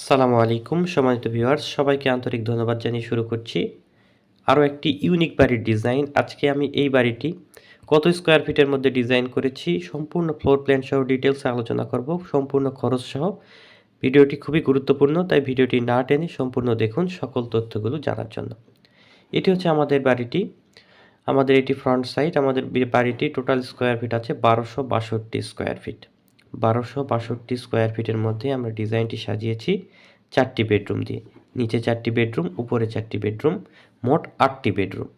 আসসালামু আলাইকুম সম্মানিত ভিউয়ার্স, সবাইকে আন্তরিক ধন্যবাদ জানিয়ে শুরু করছি আরও একটি ইউনিক বাড়ির ডিজাইন। আজকে আমি এই বাড়িটি কত স্কোয়ার ফিটের মধ্যে ডিজাইন করেছি সম্পূর্ণ ফ্লোর প্ল্যান সহ ডিটেলসে আলোচনা করব, সম্পূর্ণ খরচ সহ। ভিডিওটি খুবই গুরুত্বপূর্ণ, তাই ভিডিওটি না টেনে সম্পূর্ণ দেখুন সকল তথ্যগুলো জানার জন্য। এটি হচ্ছে আমাদের বাড়িটি, আমাদের এটি ফ্রন্ট সাইড। আমাদের বাড়িটি টোটাল স্কোয়ার ফিট আছে 1262 স্কোয়ার ফিট। 1262 স্কোয়ার ফিটের মধ্যে আমরা ডিজাইনটি সাজিয়েছি 4টি বেডরুম দিয়ে। নিচে 4টি বেডরুম, উপরে 4টি বেডরুম, মোট 8টি বেডরুম।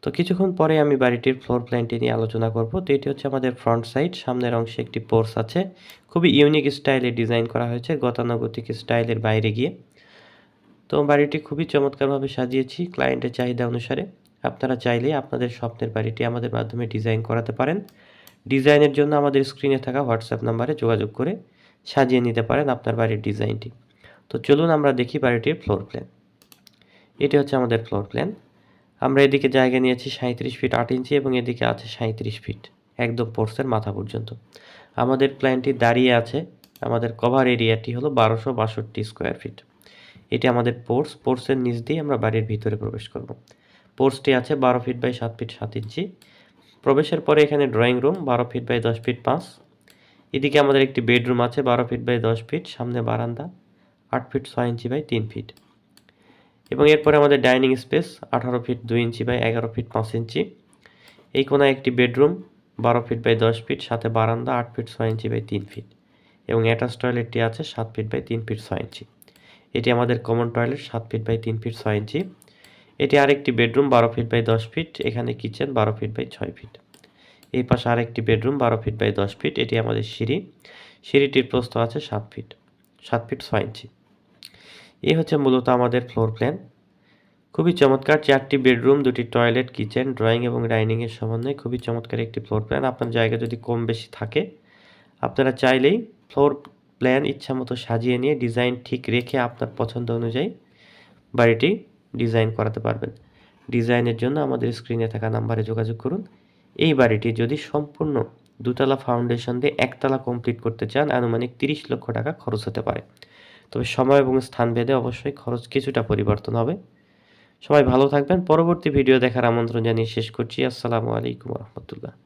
তো কিছুক্ষণ পরে আমি বাড়িটির ফ্লোর প্ল্যানটি নিয়ে আলোচনা করব। তো এটি হচ্ছে আমাদের ফ্রন্ট সাইড। সামনের অংশে একটি পোর্চ আছে, খুবই ইউনিক স্টাইলে ডিজাইন করা হয়েছে, গতানুগতিক স্টাইলের বাইরে গিয়ে। তো বাড়িটি খুবই চমৎকারভাবে সাজিয়েছি ক্লায়েন্টের চাহিদা অনুসারে। আপনারা চাইলে আপনাদের স্বপ্নের বাড়িটি আমাদের মাধ্যমে ডিজাইন করাতে পারেন। ডিজাইনের জন্য আমাদের স্ক্রিনে থাকা হোয়াটসঅ্যাপ নাম্বারে যোগাযোগ করে সাজিয়ে নিতে পারেন আপনার বাড়ির ডিজাইনটি। তো চলুন আমরা দেখি বাড়িটির ফ্লোর প্ল্যান। এটি হচ্ছে আমাদের ফ্লোর প্ল্যান। আমরা এদিকে জায়গা নিয়েছি 37 ফিট 8 ইঞ্চি এবং এদিকে আছে 37 ফিট, একদম পোর্সের মাথা পর্যন্ত। আমাদের প্ল্যানটি দাঁড়িয়ে আছে, আমাদের কভার এরিয়াটি হলো 1262 স্কোয়ার ফিট। এটি আমাদের পোর্সের নিচ দিয়ে আমরা বাড়ির ভিতরে প্রবেশ করব। পোর্সটি আছে 12 ফিট বাই 7 ফিট 7 ইঞ্চি। প্রবেশের পরে এখানে drawing room 12 feet by 10 feet 5। এদিকে আমাদের একটি বেডরুম আছে 12 ফিট বাই 10 ফিট, সামনে বারান্দা 8 ফিট 6 ইঞ্চি বাই 3 ফিট। এবং এরপরে আমাদের dining space 18 feet 2 inch by 11 feet 5 inch. এই কোনায় একটি বেডরুম 12 ফিট বাই 10 ফিট, সাথে বারান্দা 8 ফিট 6 ইঞ্চি বাই 3 ফিট। এবং অ্যাটাচ টয়লেটটি আছে 7 ফিট বাই 3 ফিট 6 ইঞ্চি। এটি আমাদের common toilet 7 feet by 3 feet 6 inch. এটি আরেকটি বেডরুম 12 ফিট বাই 10 ফিট, এখানে কিচেন 12 ফিট বাই 6 ফিট। এই পাশে আরেকটি বেডরুম 12 ফিট বাই 10 ফিট, এটি আমাদের সিঁড়ি। সিঁড়িটির প্রস্থ আছে 7 ফিট 6 ইঞ্চি। এই হচ্ছে মূলত আমাদের ফ্লোর প্ল্যান। খুবই চমৎকার, 4টি বেডরুম, 2টি টয়লেট, কিচেন, ড্রয়িং এবং ডাইনিংয়ের সমন্বয়ে খুবই চমৎকার একটি ফ্লোর প্ল্যান। আপনার জায়গা যদি কম বেশি থাকে, আপনারা চাইলেই ফ্লোর প্ল্যান ইচ্ছামতো সাজিয়ে নিয়ে ডিজাইন ঠিক রেখে আপনার পছন্দ অনুযায়ী বাড়িটি ডিজাইন করাতে পারবেন। ডিজাইনের জন্য আমাদের স্ক্রিনে থাকা নাম্বারে যোগাযোগ করুন। এই বাড়িটি যদি সম্পূর্ণ দুতলা ফাউন্ডেশন দিয়ে একতলা কমপ্লিট করতে চান, আনুমানিক 30 লক্ষ টাকা খরচ হতে পারে। তবে সময় এবং স্থান ভেদে অবশ্যই খরচ কিছুটা পরিবর্তন হবে। সবাই ভালো থাকবেন। পরবর্তী ভিডিও দেখার আমন্ত্রণ জানিয়ে শেষ করছি। আসসালামু আলাইকুম রহমতুল্লাহ।